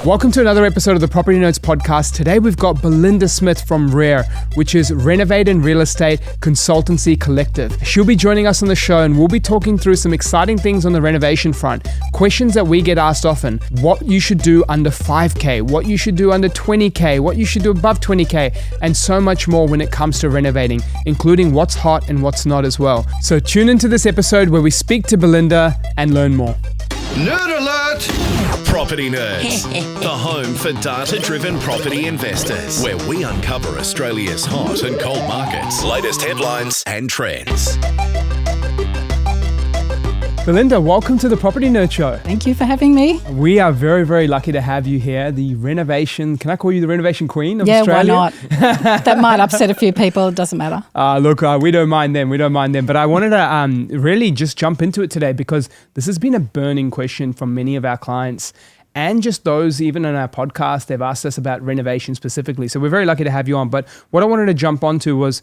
Welcome to another episode of the Property Notes podcast. Today we've got Belinda Smith from RARE, which is Renovate and Real Estate Consultancy Collective. She'll be joining us on the show and we'll be talking through some exciting things on the renovation front, questions that we get asked often, what you should do under 5K, what you should do under 20K, what you should do above 20K, and so much more when it comes to renovating, including what's hot and what's not as well. So tune into this episode where we speak to Belinda and learn more. Nerd alert! Property Nerds, the home for data-driven property investors, where we uncover Australia's hot and cold markets, latest headlines and trends. Belinda, welcome to the Property Nerd Show. Thank you for having me. We are very, very lucky to have you here. The renovation, can I call you the renovation queen of Australia? Yeah, why not? That might upset a few people. It doesn't matter. Look, we don't mind them. We don't mind them. But I wanted to really just jump into it today because this has been a burning question from many of our clients and just those even on our podcast. They've asked us about renovation specifically. So we're very lucky to have you on. But what I wanted to jump onto was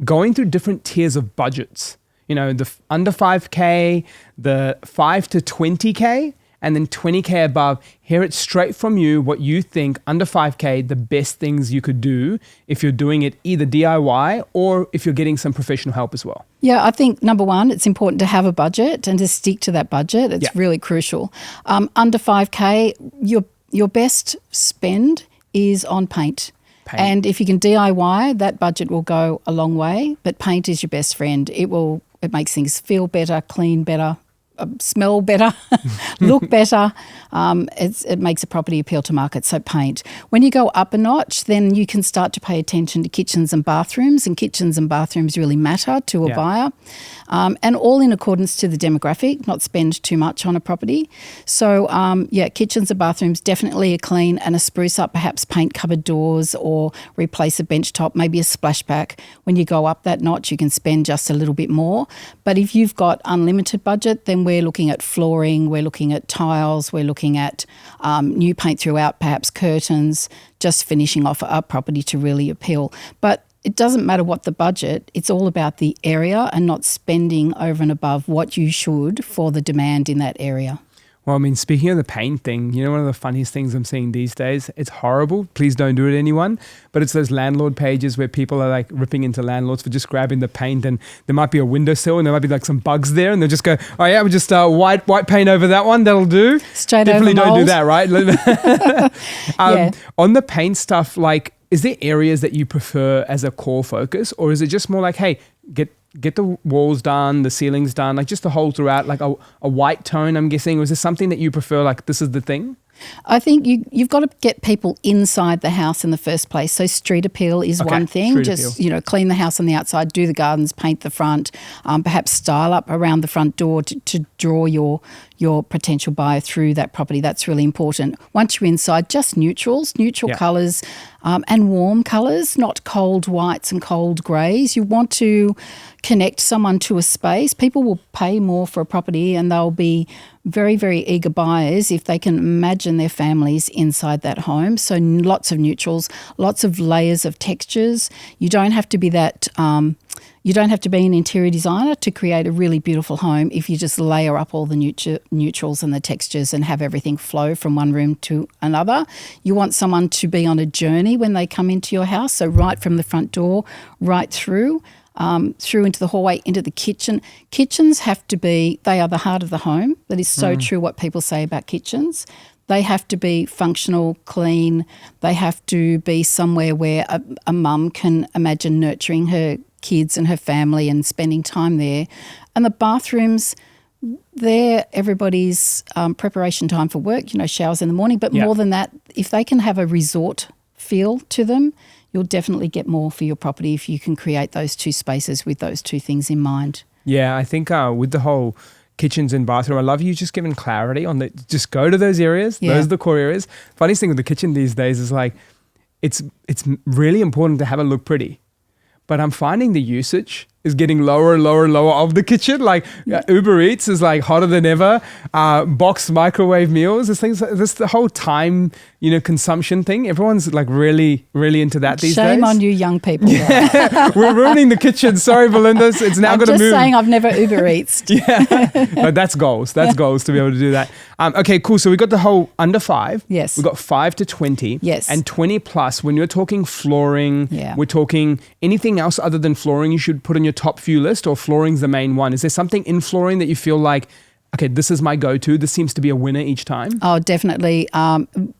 going through different tiers of budgets. You know, the under 5K, the 5 to 20K, and then 20K above. Hear it straight from you what you think under 5K, the best things you could do if you're doing it either DIY or if you're getting some professional help as well. Yeah, I think number one, it's important to have a budget and to stick to that budget. It's really crucial. Under 5K, your best spend is on paint. And if you can DIY, that budget will go a long way. But paint is your best friend. It makes things feel better, clean better, smell better, look better. It makes a property appeal to market, so paint. When you go up a notch, then you can start to pay attention to kitchens and bathrooms, and kitchens and bathrooms really matter to a buyer. And all in accordance to the demographic, not spend too much on a property. So, kitchens and bathrooms, definitely a clean and a spruce up, perhaps paint covered doors or replace a bench top, maybe a splashback. When you go up that notch, you can spend just a little bit more. But if you've got unlimited budget, then we're looking at flooring, we're looking at tiles, we're looking at new paint throughout, perhaps curtains, just finishing off a property to really appeal. But it doesn't matter what the budget, it's all about the area and not spending over and above what you should for the demand in that area. Well, I mean, speaking of the paint thing, you know, one of the funniest things I'm seeing these days, it's horrible. Please don't do it, anyone. But it's those landlord pages where people are like ripping into landlords for just grabbing the paint, and there might be a windowsill and there might be like some bugs there, and they'll just go, oh yeah, we'll just white paint over that one. That'll do. Straight Definitely over don't mold. do that, right? On the paint stuff, like, is there areas that you prefer as a core focus, or is it just more like, hey, get the walls done, the ceilings done, like just the whole throughout, like a white tone, I'm guessing? Or is there something that you prefer, like this is the thing? I think you've got to get people inside the house in the first place. So street appeal is one thing. Just, clean the house on the outside, do the gardens, paint the front, perhaps style up around the front door to draw your potential buyer through that property. That's really important. Once you're inside, just neutral colours and warm colours, not cold whites and cold greys. You want to connect someone to a space. People will pay more for a property and they'll be very, very eager buyers if they can imagine their families inside that home. So lots of neutrals, lots of layers of textures. You don't have to be that you don't have to be an interior designer to create a really beautiful home if you just layer up all the neutrals and the textures and have everything flow from one room to another. You want someone to be on a journey when they come into your house, so right from the front door, right through into the hallway, into the kitchen. Kitchens have to be, they are the heart of the home. That is so true what people say about kitchens. They have to be functional, clean. They have to be somewhere where a mum can imagine nurturing her kids and her family and spending time there. And the bathrooms, they're everybody's preparation time for work, showers in the morning. But more than that, if they can have a resort feel to them, you'll definitely get more for your property if you can create those two spaces with those two things in mind. Yeah, I think with the whole kitchens and bathroom, I love you just giving clarity on that. Just go to those areas. Yeah. Those are the core areas. Funniest thing with the kitchen these days is like, it's really important to have it look pretty. But I'm finding the usage is getting lower and lower and lower of the kitchen. Like Uber Eats is like hotter than ever. Boxed microwave meals, this the whole time, consumption thing. Everyone's like really, really into that these days. Shame on you young people. We're ruining the kitchen. Sorry, Belinda. It's now going to move. I'm just saying I've never Uber Eats. But that's goals. That's goals to be able to do that. Okay, cool. So we got the whole under 5. Yes. We got 5 to 20. Yes. And 20 plus, when you're talking flooring, we're talking anything else other than flooring you should put on your top few list, or flooring's the main one. Is there something in flooring that you feel like, okay, this is my go-to, this seems to be a winner each time? Oh, definitely.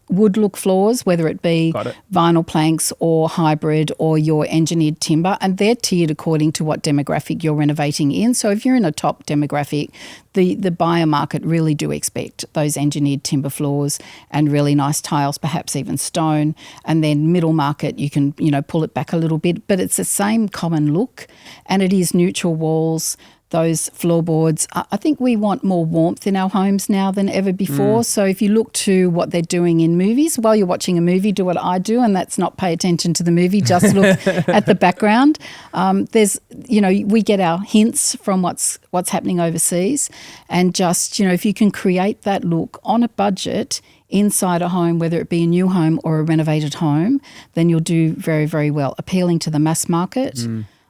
Wood look floors, whether it be vinyl planks or hybrid or your engineered timber, and they're tiered according to what demographic you're renovating in. So if you're in a top demographic, the buyer market really do expect those engineered timber floors and really nice tiles, perhaps even stone. And then middle market, you can, pull it back a little bit, but it's the same common look, and it is neutral walls. Those floorboards, I think we want more warmth in our homes now than ever before. So if you look to what they're doing in movies, while you're watching a movie, do what I do, and that's not pay attention to the movie, just look at the background. There's, we get our hints from what's happening overseas, and just, if you can create that look on a budget inside a home, whether it be a new home or a renovated home, then you'll do very, very well. Appealing to the mass market,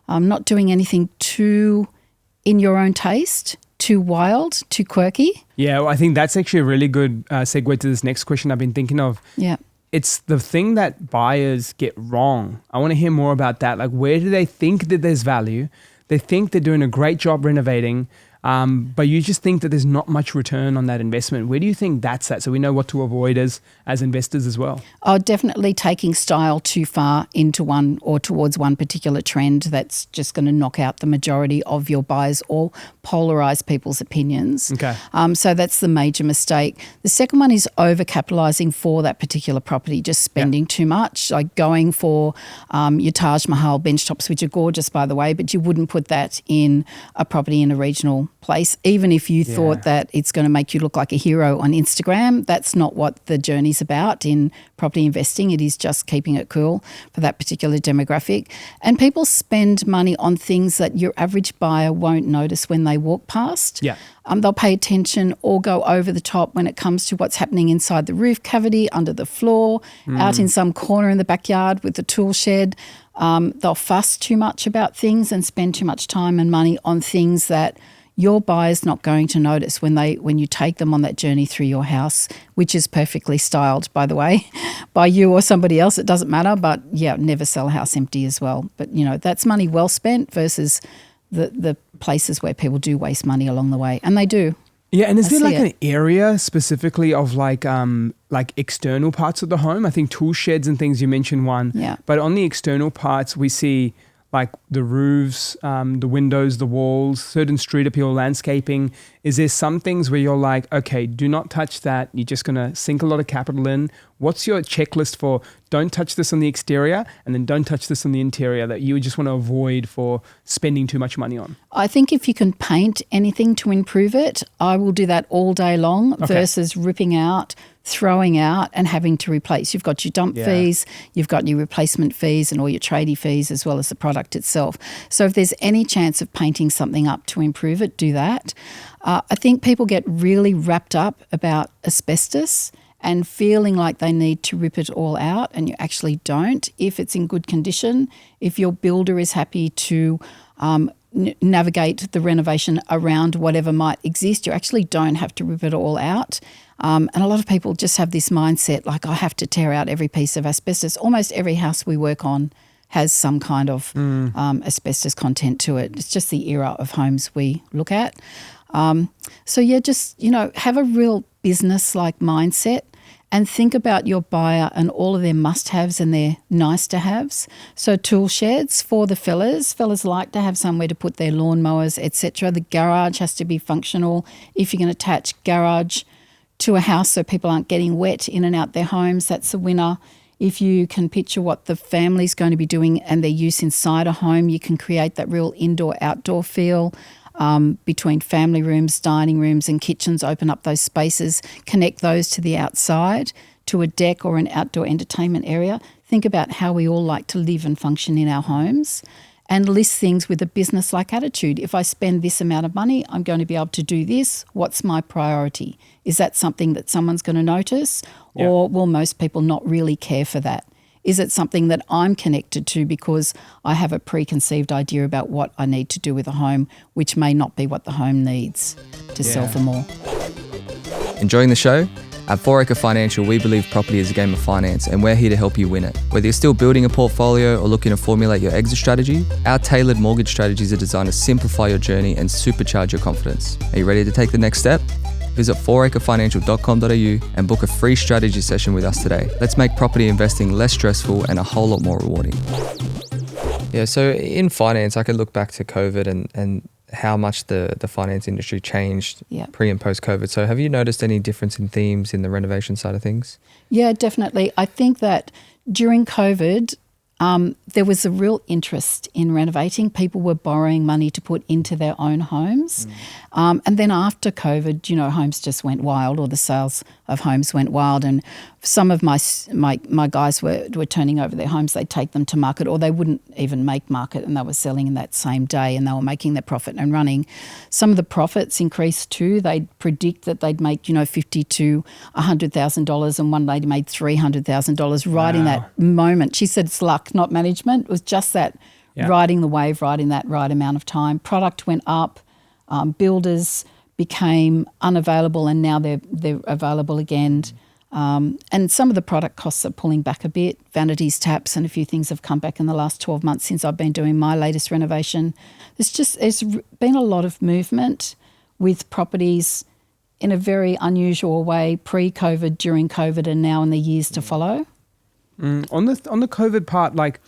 not doing anything too in your own taste, too wild, too quirky. Yeah, well, I think that's actually a really good segue to this next question I've been thinking of. Yeah. It's the thing that buyers get wrong. I want to hear more about that. Like, where do they think that there's value? They think they're doing a great job renovating, but you just think that there's not much return on that investment. Where do you think that's at? So we know what to avoid as investors as well. Oh, definitely taking style too far into one or towards one particular trend that's just going to knock out the majority of your buyers or polarize people's opinions. Okay. So that's the major mistake. The second one is overcapitalizing for that particular property, just spending too much, like going for your Taj Mahal bench tops, which are gorgeous, by the way, but you wouldn't put that in a property in a regional place, even if you thought that it's going to make you look like a hero on Instagram. That's not what the journey's about in property investing. It is just keeping it cool for that particular demographic. And people spend money on things that your average buyer won't notice when they walk past. Yeah. They'll pay attention or go over the top when it comes to what's happening inside the roof cavity, under the floor, out in some corner in the backyard with the tool shed. They'll fuss too much about things and spend too much time and money on things that your buyer's not going to notice when you take them on that journey through your house, which is perfectly styled, by the way, by you or somebody else. It doesn't matter, but never sell a house empty as well. But, that's money well spent versus the places where people do waste money along the way, and they do. Yeah, and is there like an area specifically of like external parts of the home? I think tool sheds and things, you mentioned one. Yeah. But on the external parts, we see like the roofs, the windows, the walls, certain street appeal landscaping. Is there some things where you're like, okay, do not touch that. You're just going to sink a lot of capital in. What's your checklist for don't touch this on the exterior and then don't touch this on the interior that you just want to avoid for spending too much money on? I think if you can paint anything to improve it, I will do that all day long versus ripping out, throwing out and having to replace. You've got your dump fees, you've got your replacement fees and all your tradie fees as well as the product itself. So if there's any chance of painting something up to improve it, do that. I think people get really wrapped up about asbestos and feeling like they need to rip it all out, and you actually don't. If it's in good condition, if your builder is happy to navigate the renovation around whatever might exist, you actually don't have to rip it all out. And a lot of people just have this mindset like, I have to tear out every piece of asbestos. Almost every house we work on has some kind of asbestos content to it. It's just the era of homes we look at. Just, have a real business-like mindset and think about your buyer and all of their must-haves and their nice-to-haves. So tool sheds for the fellas. Fellas like to have somewhere to put their lawnmowers, etc. The garage has to be functional. If you can attach garage to a house so people aren't getting wet in and out their homes, that's a winner. If you can picture what the family's going to be doing and their use inside a home, you can create that real indoor-outdoor feel. Between family rooms, dining rooms and kitchens, open up those spaces, connect those to the outside, to a deck or an outdoor entertainment area. Think about how we all like to live and function in our homes and list things with a business-like attitude. If I spend this amount of money, I'm going to be able to do this. What's my priority? Is that something that someone's going to notice, or will most people not really care for that? Is it something that I'm connected to because I have a preconceived idea about what I need to do with a home, which may not be what the home needs to sell for more? Enjoying the show? At 4Acre Financial, we believe property is a game of finance, and we're here to help you win it. Whether you're still building a portfolio or looking to formulate your exit strategy, our tailored mortgage strategies are designed to simplify your journey and supercharge your confidence. Are you ready to take the next step? Visit 4acrefinancial.com.au and book a free strategy session with us today. Let's make property investing less stressful and a whole lot more rewarding. Yeah, so in finance, I could look back to COVID and how much the finance industry changed pre and post COVID. So have you noticed any difference in themes in the renovation side of things? Yeah, definitely. I think that during COVID, there was a real interest in renovating. People were borrowing money to put into their own homes. And then after COVID, you know, homes just went wild, or the sales of homes went wild. And some of my guys were turning over their homes. They'd take them to market, or they wouldn't even make market, and they were selling in that same day, and they were making their profit and running. Some of the profits increased too. They'd predict that they'd make, you know, $50,000 to $100,000, and one lady made $300,000 right in that moment. She said it's luck, not management. It was just that riding the wave, riding that right amount of time. Product went up. Builders became unavailable, and now they're available again. And some of the product costs are pulling back a bit. Vanities, taps, and a few things have come back in the last 12 months since I've been doing my latest renovation. There's been a lot of movement with properties in a very unusual way, pre-COVID, during COVID, and now in the years to follow. On the COVID part, like,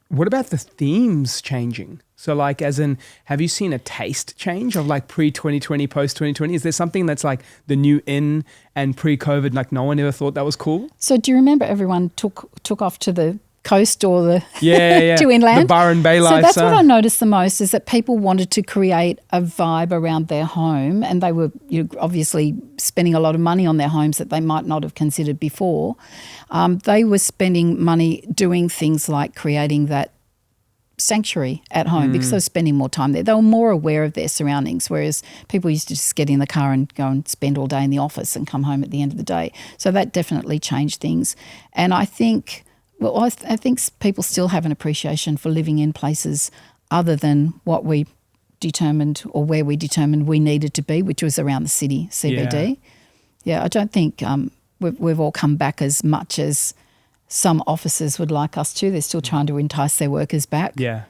what about the themes changing? So, like, as in, have you seen a taste change of like pre-2020, post-2020? Is there something that's like the new in, and pre-COVID, like no one ever thought that was cool? So do you remember everyone took off to the coast or the to inland? The Byron Bay life. So that's what I noticed the most, is that people wanted to create a vibe around their home, and they were obviously spending a lot of money on their homes that they might not have considered before. They were spending money doing things like creating that sanctuary at home because they were spending more time there. They were more aware of their surroundings, whereas people used to just get in the car and go and spend all day in the office and come home at the end of the day. So that definitely changed things. And I think, I think people still have an appreciation for living in places other than what we determined, or where we determined we needed to be, which was around the city, CBD. Yeah, I don't think we've all come back as much as some offices would like us to. They're still trying to entice their workers back. Yeah.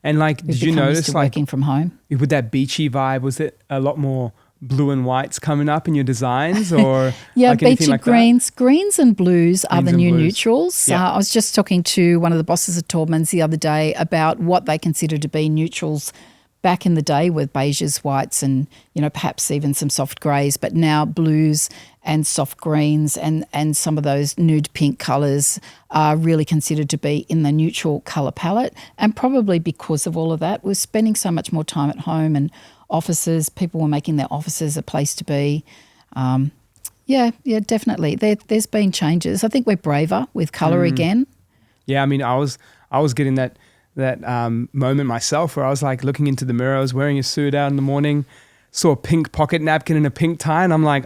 And like, did you notice, like, working from home with that beachy vibe, was it a lot more blue and whites coming up in your designs, or like beachy like greens? That? Greens and blues are the new neutrals. I was just talking to one of the bosses at Taubman's the other day about what they consider to be neutrals back in the day, with beiges, whites, and, you know, perhaps even some soft greys, but now blues and soft greens and some of those nude pink colours are really considered to be in the neutral colour palette. And probably because of all of that, we're spending so much more time at home, and offices, people were making their offices a place to be. Yeah, definitely. There's been changes. I think we're braver with colour again. Yeah, I mean, I was getting that moment myself where I was like looking into the mirror. I was wearing a suit out in the morning, saw a pink pocket napkin and a pink tie, and I'm like,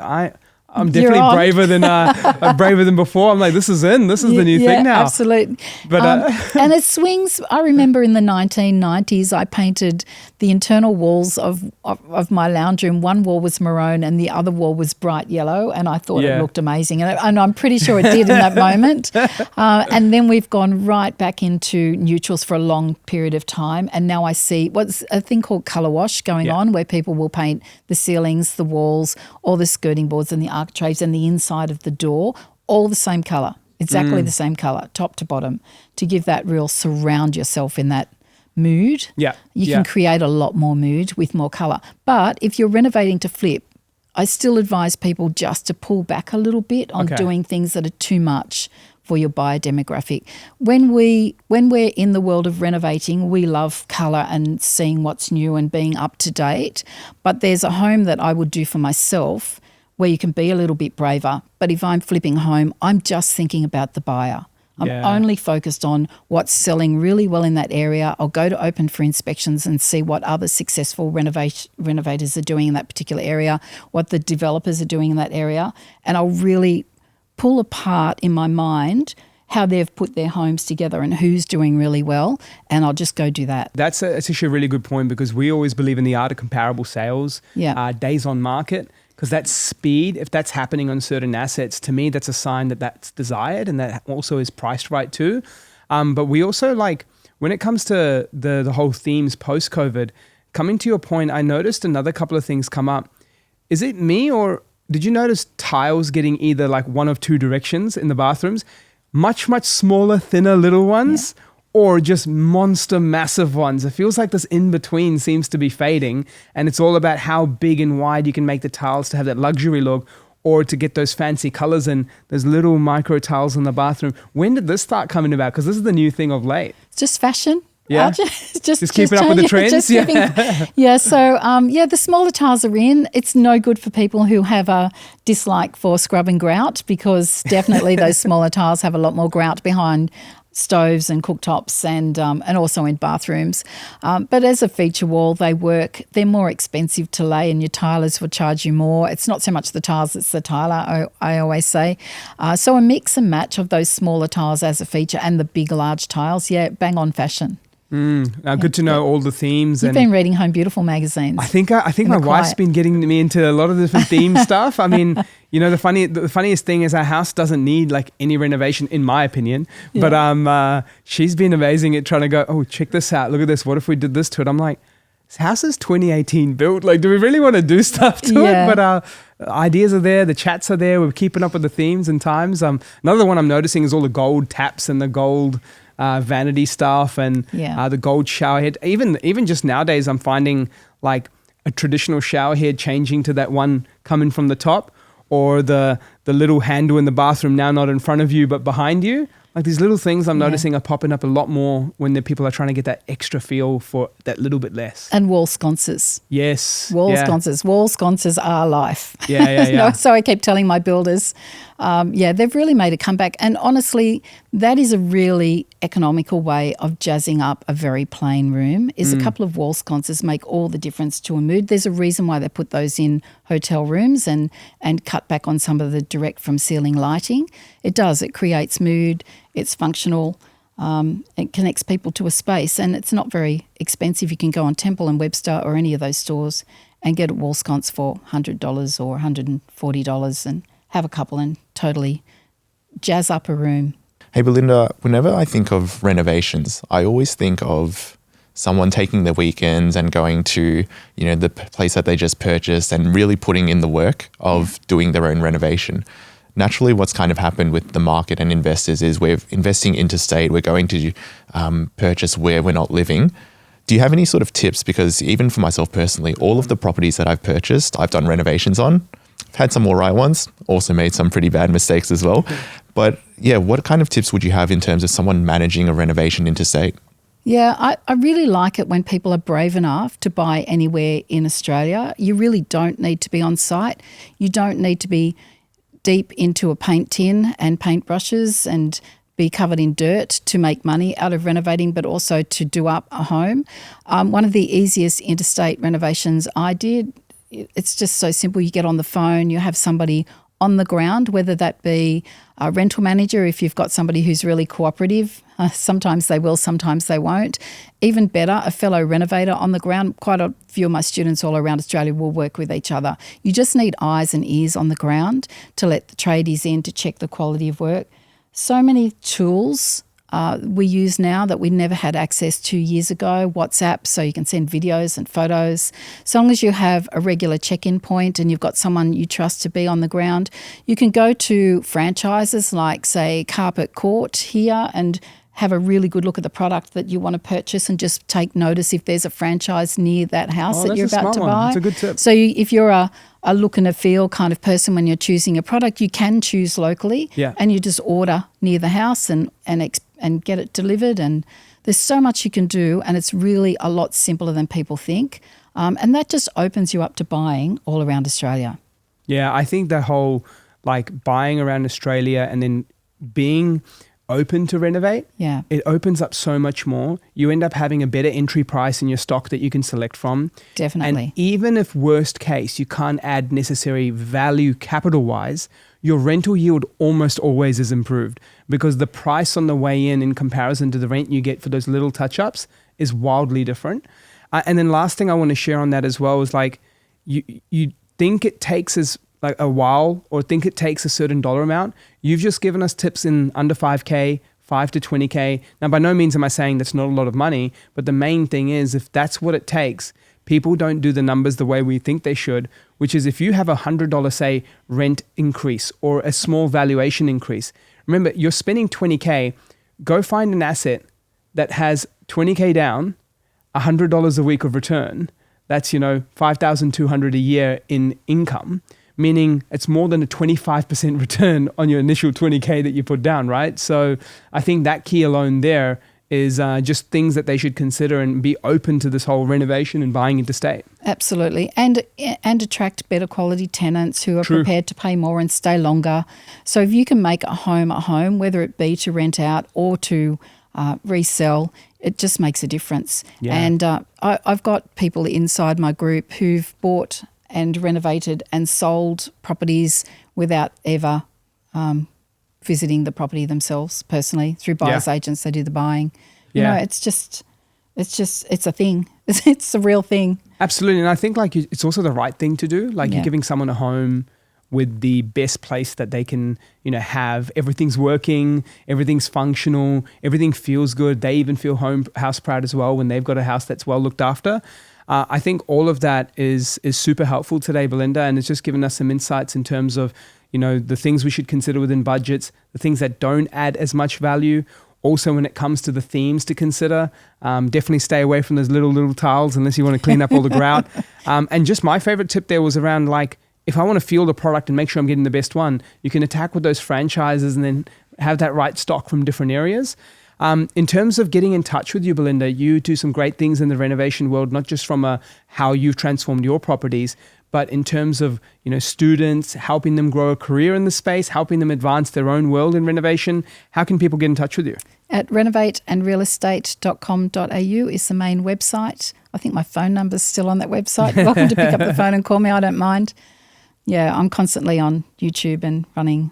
I'm definitely braver than before. I'm like, this is the new thing now. Absolutely. But and it swings. I remember in the 1990s, I painted the internal walls of my lounge room. One wall was maroon and the other wall was bright yellow, and I thought it looked amazing. And I'm pretty sure it did in that moment. And then we've gone right back into neutrals for a long period of time. And now I see what's a thing called colour wash going on, where people will paint the ceilings, the walls, or the skirting boards and the architraves and the inside of the door, all the same colour, exactly the same colour, top to bottom, to give that real surround yourself in that mood. Yeah. You can create a lot more mood with more colour. But if you're renovating to flip, I still advise people just to pull back a little bit on doing things that are too much for your buyer demographic. When we're in the world of renovating, we love colour and seeing what's new and being up to date. But there's a home that I would do for myself where you can be a little bit braver. But if I'm flipping home, I'm just thinking about the buyer. I'm only focused on what's selling really well in that area. I'll go to open for inspections and see what other successful renovators are doing in that particular area, what the developers are doing in that area, and I'll really pull apart in my mind how they've put their homes together and who's doing really well, and I'll just go do that. That's actually a really good point, because we always believe in the art of comparable sales, days on market, because that speed, if that's happening on certain assets, to me, that's a sign that that's desired and that also is priced right too. But we also when it comes to the whole themes post-COVID, coming to your point, I noticed another couple of things come up. Is it me, or did you notice tiles getting either one of two directions in the bathrooms? Much smaller, thinner little ones, or just monster massive ones. It feels like this in-between seems to be fading, and it's all about how big and wide you can make the tiles to have that luxury look, or to get those fancy colors and those little micro tiles in the bathroom. When did this start coming about? Because this is the new thing of late. It's just fashion. Yeah, just keeping up with the trends. So the smaller tiles are in. It's no good for people who have a dislike for scrub and grout, because definitely those smaller tiles have a lot more grout behind stoves and cooktops and also in bathrooms. But as a feature wall, they work. They're more expensive to lay, and your tilers will charge you more. It's not so much the tiles, it's the tiler, I always say. So a mix and match of those smaller tiles as a feature and the big, large tiles, bang on fashion. Good to know all the themes. You've been reading Home Beautiful magazines. I think my wife's been getting me into a lot of the different theme stuff. I mean, the funniest thing is our house doesn't need any renovation, in my opinion. Yeah. But she's been amazing at trying to go, oh, check this out. Look at this. What if we did this to it? I'm like, this house is 2018 built. Do we really want to do stuff to it? But ideas are there. The chats are there. We're keeping up with the themes and times. Another one I'm noticing is all the gold taps and the gold vanity stuff and the gold shower head. Even just nowadays, I'm finding a traditional shower head changing to that one coming from the top, or the little handle in the bathroom now not in front of you but behind you. These little things I'm noticing are popping up a lot more when the people are trying to get that extra feel for that little bit less. And wall sconces. Yes. Sconces. Wall sconces are life. Yeah. So I keep telling my builders, they've really made a comeback. And honestly, that is a really economical way of jazzing up a very plain room, is a couple of wall sconces make all the difference to a mood. There's a reason why they put those in hotel rooms and cut back on some of the direct from ceiling lighting. It does. It creates mood. It's functional. It connects people to a space, and it's not very expensive. You can go on Temple and Webster or any of those stores and get a wall sconce for $100 or $140 and have a couple and totally jazz up a room. Hey, Belinda, whenever I think of renovations, I always think of someone taking the weekends and going to, the place that they just purchased and really putting in the work of doing their own renovation. Naturally, what's kind of happened with the market and investors is we're investing interstate. We're going to purchase where we're not living. Do you have any sort of tips? Because even for myself personally, all of the properties that I've purchased, I've done renovations on. I've had some all right ones, also made some pretty bad mistakes as well. But what kind of tips would you have in terms of someone managing a renovation interstate? Yeah, I really like it when people are brave enough to buy anywhere in Australia. You really don't need to be on site. You don't need to be deep into a paint tin and paintbrushes and be covered in dirt to make money out of renovating, but also to do up a home. One of the easiest interstate renovations I did, it's just so simple. You get on the phone, you have somebody on the ground, whether that be a rental manager, if you've got somebody who's really cooperative. Sometimes they will, sometimes they won't. Even better, a fellow renovator on the ground. Quite a few of my students all around Australia will work with each other. You just need eyes and ears on the ground to let the tradies in to check the quality of work. So many tools we use now that we never had access to years ago. WhatsApp, so you can send videos and photos. So long as you have a regular check-in point and you've got someone you trust to be on the ground, you can go to franchises like, say, Carpet Court here and have a really good look at the product that you want to purchase and just take notice if there's a franchise near that house that you're about to buy. That's a good tip. So if you're a look and a feel kind of person when you're choosing a product, you can choose locally and you just order near the house and get it delivered. And there's so much you can do, and it's really a lot simpler than people think. And that just opens you up to buying all around Australia. Yeah, I think the whole buying around Australia and then being open to renovate, it opens up so much more. You end up having a better entry price in your stock that you can select from. Definitely. And even if worst case, you can't add necessary value capital-wise, your rental yield almost always is improved because the price on the way in comparison to the rent you get for those little touch-ups is wildly different. And then last thing I want to share on that as well is like, you think it takes a while or think it takes a certain dollar amount. You've just given us tips in under 5K, 5 to 20K. Now, by no means am I saying that's not a lot of money, but the main thing is if that's what it takes, people don't do the numbers the way we think they should, which is if you have $100, say, rent increase or a small valuation increase, remember, you're spending 20K, go find an asset that has 20K down, $100 a week of return. That's, $5,200 a year in income, meaning it's more than a 25% return on your initial 20K that you put down, right? So I think that key alone there is just things that they should consider and be open to this whole renovation and buying interstate. Absolutely. And attract better quality tenants who are prepared to pay more and stay longer. So if you can make a home, whether it be to rent out or to resell, it just makes a difference. Yeah. And I've got people inside my group who've bought and renovated and sold properties without ever visiting the property themselves personally. Through buyer's agents, they do the buying. It's a thing. It's a real thing. Absolutely. And I think it's also the right thing to do. You're giving someone a home with the best place that they can, have. Everything's working, everything's functional, everything feels good. They even feel house proud as well when they've got a house that's well looked after. I think all of that is super helpful today, Belinda, and it's just given us some insights in terms of, the things we should consider within budgets, the things that don't add as much value. Also, when it comes to the themes to consider, definitely stay away from those little tiles unless you want to clean up all the grout. And just my favorite tip there was around if I want to feel the product and make sure I'm getting the best one, you can attack with those franchises and then have that right stock from different areas. In terms of getting in touch with you, Belinda, you do some great things in the renovation world, not just from how you've transformed your properties, but in terms of students, helping them grow a career in the space, helping them advance their own world in renovation. How can people get in touch with you? At renovateandrealestate.com.au is the main website. I think my phone number's still on that website. You're welcome to pick up the phone and call me. I don't mind. Yeah, I'm constantly on YouTube and running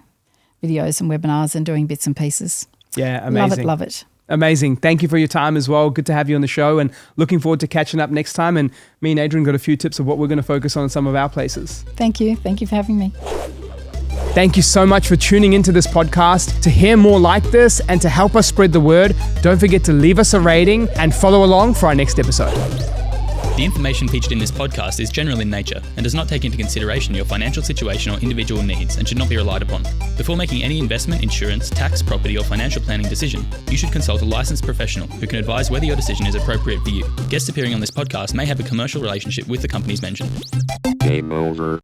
videos and webinars and doing bits and pieces. Yeah, amazing. Love it. Amazing. Thank you for your time as well. Good to have you on the show and looking forward to catching up next time. And me and Adrian got a few tips of what we're going to focus on in some of our places. Thank you. Thank you for having me. Thank you so much for tuning into this podcast. To hear more like this and to help us spread the word, don't forget to leave us a rating and follow along for our next episode. The information featured in this podcast is general in nature and does not take into consideration your financial situation or individual needs and should not be relied upon. Before making any investment, insurance, tax, property or financial planning decision, you should consult a licensed professional who can advise whether your decision is appropriate for you. Guests appearing on this podcast may have a commercial relationship with the companies mentioned. Game over.